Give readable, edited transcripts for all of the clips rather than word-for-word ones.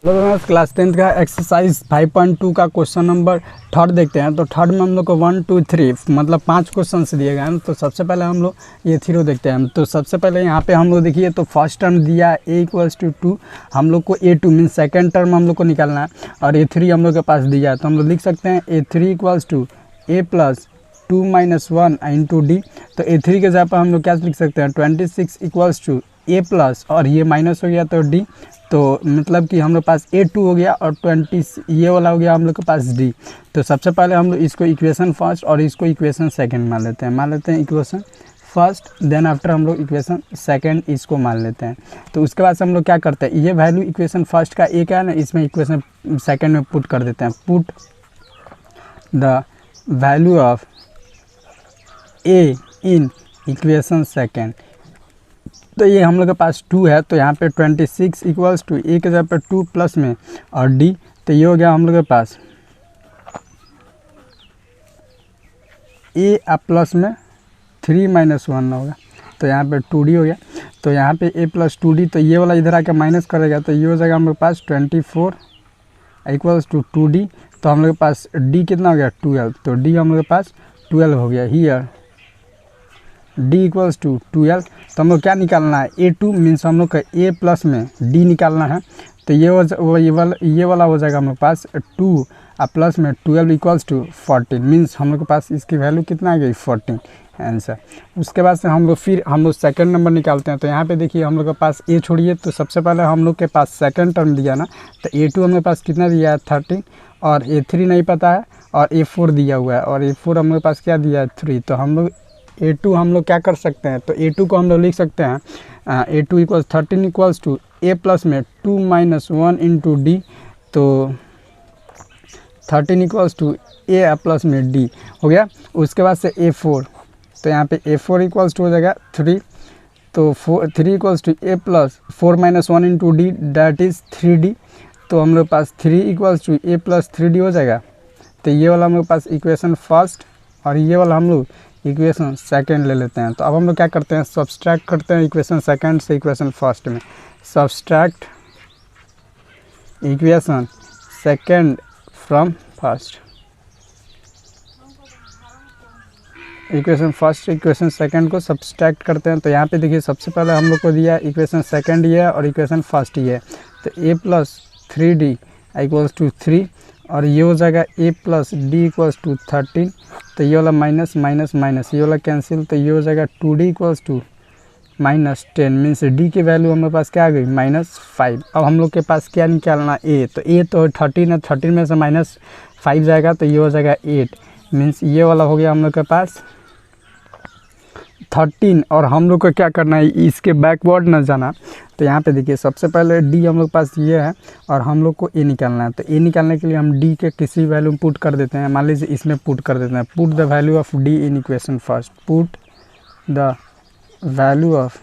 Hello दोस्तों, class 10th का exercise 5.2 का क्वेश्चन नंबर थर्ड देखते हैं। तो थर्ड में हम लोग को 1 2 3 मतलब 5 क्वेश्चन दिए गए हैं। तो सबसे पहले हम लोग ये थ्री देखते हैं। तो सबसे पहले यहाँ पे हम लोग देखिए, तो फर्स्ट टर्म दिया है a इक्वल्स टू 2, हम लोग को a2 मीन सेकेंड टर्म हम लोग को निकालना है, और a3 हम लोग के पास दिया है। तो हम लोग लिख सकते हैं a3 equals to a plus 2 minus 1 into d. तो a3 के जगह पर हम लोग क्या लिख सकते हैं 26 इक्वल्स टू a प्लस, और ये माइनस हो गया तो d, तो मतलब कि हम लोग पास a2 हो गया, और 20 ये वाला हो गया हम लोग के पास d। तो सबसे पहले हम लोग इसको इक्वेशन फर्स्ट और इसको इक्वेशन सेकंड मान लेते हैं इक्वेशन फर्स्ट, देन आफ्टर हम लोग इक्वेशन सेकंड इसको मान लेते हैं। तो उसके बाद से हम लोग क्या करते हैं, ये वैल्यू इक्वेशन फर्स्ट का एक है ना, इसमें इक्वेशन सेकंड में पुट कर देते हैं। Put the value of a in equation second. तो ये हम लोग के पास 2 है, तो यहाँ पे 26 इक्वल्स टू ए के जगह पे 2 प्लस में और डी। तो ये हो गया हम लोग के पास ए प्लस में 3 माइनस 1 होगा, तो यहाँ पे 2d हो गया। तो यहाँ पे a प्लस 2d, तो ये वाला इधर आके माइनस करेगा, तो ये हो जाएगा हम लोग के पास 24 इक्वल्स टू 2d। तो हम लोग के पास d कितना हो गया 12, तो d हम लोग के पास 12 हो गया। Here d equals to 12। तो हम लोग क्या निकालना है, a2 मीन्स हम लोग का a प्लस में d निकालना है। तो ये वाला हो जाएगा हम लोग पास 2 प्लस में 12 इक्वल्स टू 14, मीन्स हम लोग के पास इसकी वैल्यू कितना आ गई 14 आंसर। उसके बाद से हम लोग सेकंड नंबर निकालते हैं। तो यहाँ पे देखिए हम लोग के पास a छोड़िए, तो सबसे पहले हम लोग के पास सेकंड टर्म दिया ना, तो a2 हम लोग के पास कितना दिया है 13, और a3 नहीं पता है, और a4 दिया हुआ है, और a4 हम लोग के पास क्या दिया है 3। तो हम लोग a2 हम लोग क्या कर सकते हैं, तो a2 को हम लोग लिख सकते हैं a2 equals 13 equals to a plus में 2 माइनस 1 इंटू डी। तो 13 इक्वल्स टू a प्लस में d हो गया। उसके बाद से a4, तो यहाँ पे a4 इक्वल्स टू हो जाएगा 3, तो 3 equals to a plus 4 minus 1 into d, that is 3d। तो हम लोग पास 3 equals to a plus 3d हो जाएगा। तो ये वाला हम लोग पास इक्वेशन फर्स्ट, और ये वाला हम लोग इक्वेशन सेकंड ले लेते हैं। तो अब हम लोग क्या करते हैं, सब्सट्रैक्ट करते हैं इक्वेशन सेकंड से इक्वेशन फर्स्ट में। Subtract equation second from first, equation first equation second को सब्सट्रैक्ट करते हैं। तो यहाँ पे देखिए सबसे पहले हम लोग को दिया इक्वेशन सेकंड ये है और इक्वेशन फर्स्ट ये है। तो a plus 3d equals to 3, और ये हो जाएगा a plus d equals to 13। तो ये वाला माइनस माइनस माइनस, ये वाला कैंसिल, तो ये हो जाएगा 2d equals to minus 10, means d की वैल्यू हमारे पास क्या आ गई -5। अब हम लोग के पास क्या निकालना a, तो a तो 13 है, 13 में से -5 जाएगा, तो ये हो जाएगा 8, मीन्स ये वाला हो गया हम लोग के पास 13। और हम लोग को क्या करना है, इसके बैकवर्ड न जाना। तो यहाँ पे देखिए सबसे पहले d हम लोग पास ये है, और हम लोग को a निकालना है। तो a निकालने के लिए हम d के किसी वैल्यू में पुट कर देते हैं, मान लीजिए इसमें पुट कर देते हैं। Put the value of d in equation first, put the value of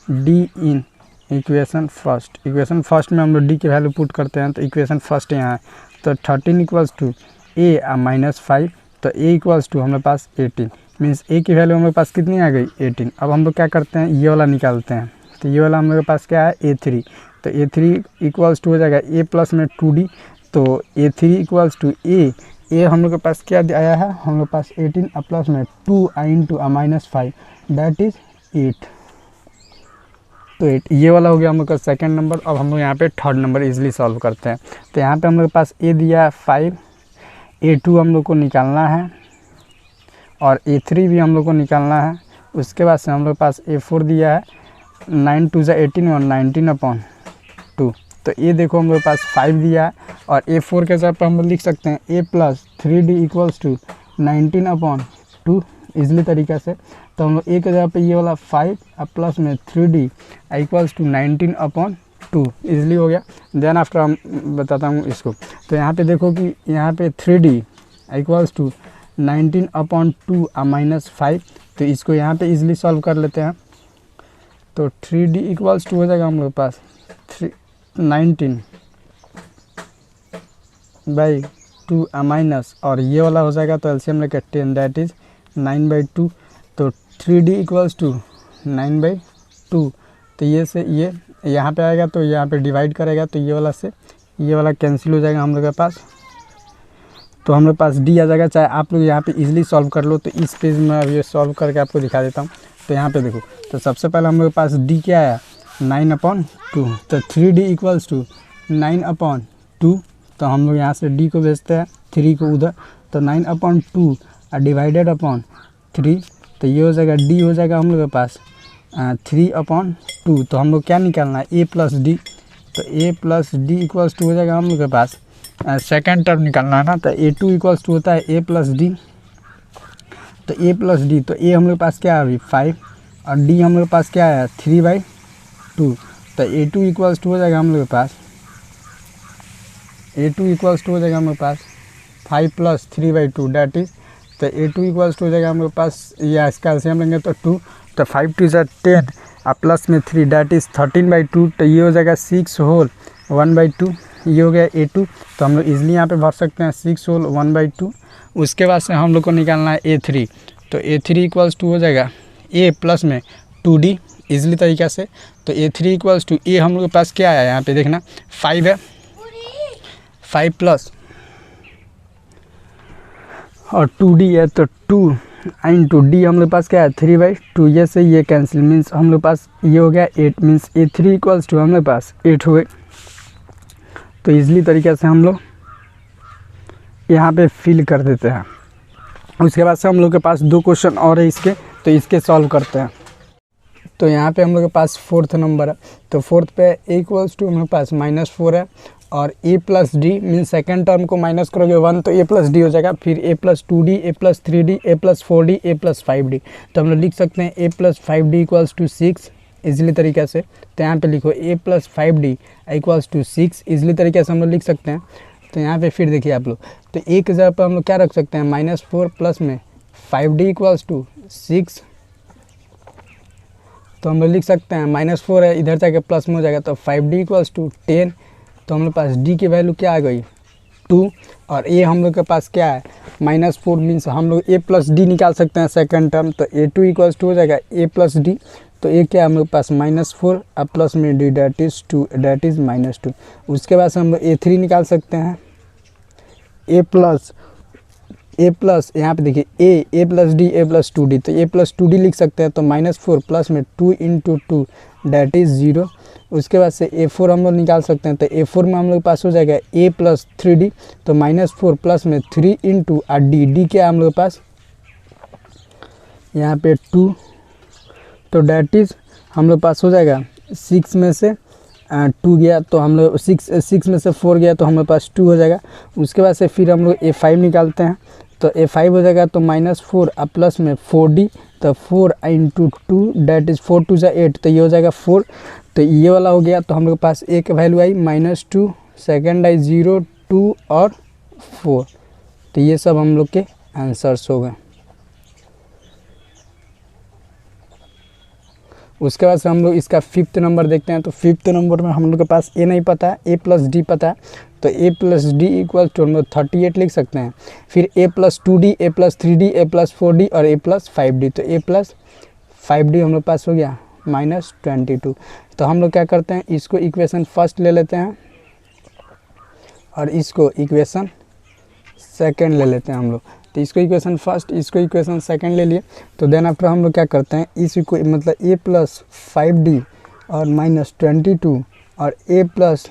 d in equation first. Equation first में हम लोग d की वैल्यू पुट करते हैं। तो इक्वेशन फर्स्ट यहाँ है, तो 13 इक्वल्स टू a -5, तो a इक्वल्स टू हमारे पास 18, मीन्स a की वैल्यू हमारे पास कितनी आ गई 18। अब हम लोग क्या करते हैं, ये वाला निकालते हैं। तो ये वाला हमारे पास क्या है a3, तो a3 इक्वल्स टू हो जाएगा a प्लस में 2d। तो a3 इक्वल्स टू a हम लोग के पास क्या आया है, हम लोग पास 18 प्लस में 2 इंटू -5, दैट इज़ 8। तो 8 ये वाला हो गया हम लोग का सेकेंड नंबर। अब हम लोग यहाँ पे थर्ड नंबर इजीली सॉल्व करते हैं। तो यहाँ पे हम लोग के पास a दिया है 5, a2 हम लोग को निकालना है, और a3 भी हम लोग को निकालना है। उसके बाद से हम लोग के पास a4 दिया है 9 2 18 और 19/2। तो ये देखो हम लोग के पास 5 दिया है, और a4 के जगह पर हम लोग लिख सकते हैं a plus 3d equals to 19/2 easily तरीक़े से। तो हम लोग a के जगह पे ये वाला 5 प्लस में 3d इक्वल्स टू 19/2 इजली हो गया। देन आफ्टर हम बताता हूँ इसको। तो यहाँ पे देखो कि यहाँ पे 3d इक्वल्स टू 19/2 -5, तो इसको यहाँ पे इजली सॉल्व कर लेते हैं। तो 3d इक्वल्स टू हो जाएगा हम लोग के पास 19/2 माइनस, और ये वाला हो जाएगा तो एलसीएम लेकर 10, दैट इज़ 9/2। तो 3d इक्वल्स टू 9/2, तो ये से ये यहाँ पे आएगा तो यहाँ पे डिवाइड करेगा तो ये वाला से ये वाला कैंसिल हो जाएगा हम लोग के पास, तो हम लोग पास डी आ जाएगा। चाहे आप लोग यहाँ पे इजीली सॉल्व कर लो, तो इस पेज में अब ये सॉल्व करके आपको दिखा देता हूँ। तो यहाँ पे देखो, तो सबसे पहले हम लोग के पास डी क्या आया 9/2, तो 3D इक्वल्स टू 9/2। तो हम लोग यहाँ से डी को भेजते हैं 3 को उधर, तो 9/2 डिवाइडेड अपॉन 3, तो ये हो जाएगा डी हो जाएगा हम लोग के पास 3/2। तो हम लोग क्या निकालना है ए प्लस डी, तो ए प्लस डी इक्वल्स टू हो जाएगा हम लोग के पास सेकेंड टर्म निकालना है ना, तो A2 इक्वल्स टू होता है ए प्लस डी, तो ए प्लस डी, तो ए हम लोग के पास क्या है अभी 5 और डी हम लोग के पास क्या है 3/2, तो A2 इक्वल्स टू हो जाएगा हम लोग के पास A2 इक्वल्स टू हो जाएगा हम लोग के पास 5 + 3/2 डैट इज, तो A2 इक्वल्स टू हो जाएगा हम लोग के पास, या इसका एलसीएम लेंगे तो 2, तो 5 × 2 = 10 और प्लस में 3 डैट इज़ 13/2, तो ये हो जाएगा 6 होल 1/2, ये हो गया A2। तो हम लोग इजली यहाँ पे भर सकते हैं 6 होल 1/2। उसके बाद से हम लोग को निकालना है A3, तो A3 इक्वल्स टू हो जाएगा A प्लस में 2D इजली तरीक़ा से, तो A3 इक्वल्स टू A हम लोग के पास क्या आया यहाँ पे देखना 5 है, 5 प्लस और 2D है, तो 2 इंटू डी हम लोग पास क्या है 3/2, ये से ये कैंसिल मीन्स हम लोग पास ये हो गया 8, मीन्स A3 इक्वल्स टू हम लोग पास 8 हो गए। तो इजली तरीके से हम लोग यहाँ पे फिल कर देते हैं। उसके बाद से हम लोग के पास 2 क्वेश्चन और है इसके, तो इसके सॉल्व करते हैं। तो यहाँ पे हम लोग के पास 4th नंबर है, तो 4th पे A इक्वल्स टू हम लोग पास -4 है और A plus D means second term को माइनस करोगे 1 तो A प्लस डी हो जाएगा, फिर A + 2D, A + 3D, A + 4D, A + 5D। तो हम लोग लिख सकते हैं A + 5D equals to 6 easily तरीके से। तो यहाँ पे लिखो A + 5D equals to 6 easily तरीके से हम लोग लिख सकते हैं। तो यहाँ पे फिर देखिए आप लोग, तो एक जगह पर हम लोग क्या रख सकते हैं -4 प्लस में 5D इक्वल्स टू 6, तो हम लोग लिख सकते हैं -4 है इधर जाके प्लस में हो जाएगा, तो 5D इक्वल्स टू 10। तो हम लोग पास D की वैल्यू क्या आ गई 2 और A हम लोग के पास क्या है -4 मीन्स हम लोग A + D निकाल सकते हैं सेकंड टर्म, तो A2 इक्वल्स टू हो जाएगा A + D। तो A क्या है हम लोग पास -4 और प्लस में D that is 2 that is -2। उसके बाद से हम लोग A3 निकाल सकते हैं A प्लस यहाँ पे देखिए A + D A + 2D, तो A + 2D लिख सकते हैं, तो -4 प्लस में 2 × 2 डैट इज़ 0। उसके बाद से A4 हम लोग निकाल सकते हैं, तो A4 में हम लोग के पास हो जाएगा A + 3D, तो -4 प्लस में 3 × D क्या है हम लोग के पास यहाँ पे 2, तो डैट इज़ हम लोग पास हो जाएगा 6 में से 2 गया, तो हम लोग 6 में से 4 गया, तो हमारे पास 2 हो जाएगा। उसके बाद से फिर हम लोग A5 निकालते हैं, तो A5 हो जाएगा तो -4 और प्लस में 4D, तो 4 × 2 डैट इज़ 4 × 2 = 8, तो ये हो जाएगा 4। तो ये वाला हो गया, तो हम लोग के पास A की वैल्यू आई -2, सेकेंड आई 0, 2 और 4। तो ये सब हम लोग के आंसर्स हो गए। उसके बाद से हम लोग इसका 5th नंबर देखते हैं, तो 5th नंबर में हम लोग के पास A नहीं पता है, A + D पता है, तो A + D इक्वल टू हम लोग 38 लिख सकते हैं। फिर A + 2D, A + 3D, A + 4D और A + 5D, तो A + 5D हम लोग पास हो गया -22। तो हम लोग क्या करते हैं, इसको इक्वेशन फर्स्ट ले लेते हैं और इसको इक्वेशन सेकंड ले लेते हैं हम लोग। तो इसको इक्वेशन फर्स्ट, इसको इक्वेशन सेकंड ले लिए, तो देन आफ्टर हम लोग क्या करते हैं, इसको मतलब A + 5D और -22 और A +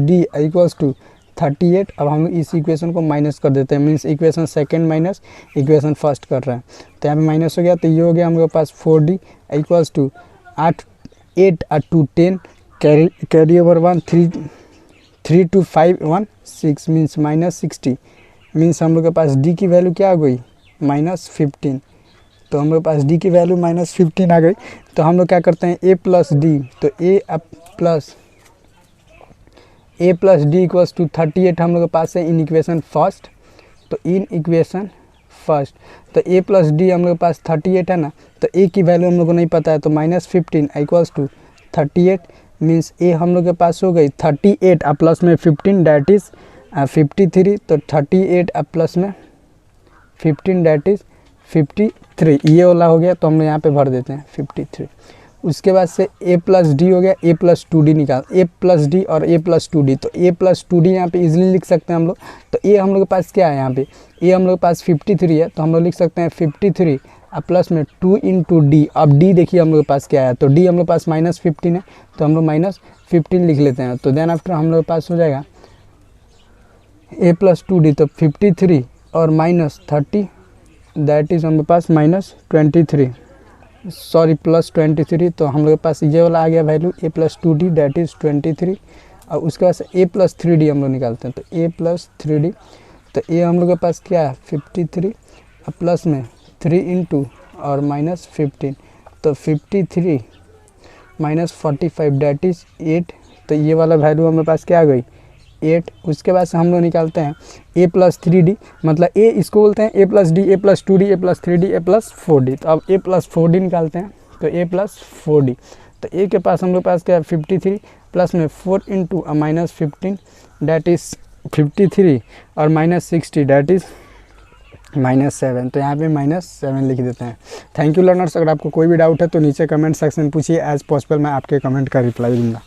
D इक्वल्स टू 38। अब हम लोग इस इक्वेशन को माइनस कर देते हैं, means equation second minus equation first कर रहे हैं, तो यहाँ पे माइनस हो गया, तो ये हो गया हम लोग के पास 4D इक्वल्स टू 8 और 2 10 कैरी ओवर 1 3 2 5 1 6 मीन्स -60 मीन्स हम लोग के पास D की वैल्यू क्या आ गई -15। तो हम लोग के पास D की वैल्यू -15 आ गई। तो हम लोग क्या करते हैं A + D, तो A + D इक्वल्स टू 38 हम लोग के पास है इन इक्वेशन फर्स्ट, तो इन इक्वेशन फर्स्ट, तो A + D हम लोग के पास 38 है ना, तो A की वैल्यू हम लोग को नहीं पता है, तो -15 इक्वल्स टू 38 मीन्स A हम लोग के पास हो गई 38 और प्लस में 15 डैट इज़ 53, तो 38 और प्लस में 15 डैट इज़ 53, ये वाला हो गया, तो हम लोग यहाँ पे भर देते हैं 53। उसके बाद से a प्लस डी हो गया, a प्लस 2d निकाल, a प्लस डी और a प्लस 2d, तो a प्लस 2d यहाँ पे इजीली लिख सकते हैं हम लोग। तो a हम लोग के पास क्या है यहाँ पे, a हम लोग के पास 53 है, तो हम लोग लिख सकते हैं 53 और प्लस में 2 इंटू डी। अब d देखिए हम लोग के पास क्या है, तो d हम लोग के पास -15 है, तो हम लोग -15 लिख लेते हैं। तो देन आफ्टर हम लोग के पास हो जाएगा a प्लस 2d, तो 53 और -30 दैट इज़ हम लोग के पास -23, सॉरी +23। तो हम लोग के पास ये वाला आ गया value a plus 2d that is 23। और उसके बाद से a प्लस 3d हम लोग निकालते हैं, तो a प्लस 3d, तो a हम लोग के पास क्या है 53 और प्लस में 3 इंटू और -15, तो 53 -45 दैट इज़ 8। तो ये वाला वैल्यू हमारे पास क्या आ गई 8। उसके बाद से हम लोग निकालते हैं a प्लस 3d, मतलब a इसको बोलते हैं a plus D, a plus 2d, a plus 3d, a plus 4d। तो अब a प्लस 4d निकालते हैं, तो a प्लस 4d, तो a के पास हम लोग पास क्या है 53 प्लस में 4 इंटू -15 डैट इज़ 53 और -60 डैट इज़ -7। तो यहाँ पे -7 लिख देते हैं। Thank you learners. अगर आपको कोई भी डाउट है तो नीचे कमेंट सेक्शन में पूछिए, एज पॉसिबल मैं आपके कमेंट का रिप्लाई दूंगा।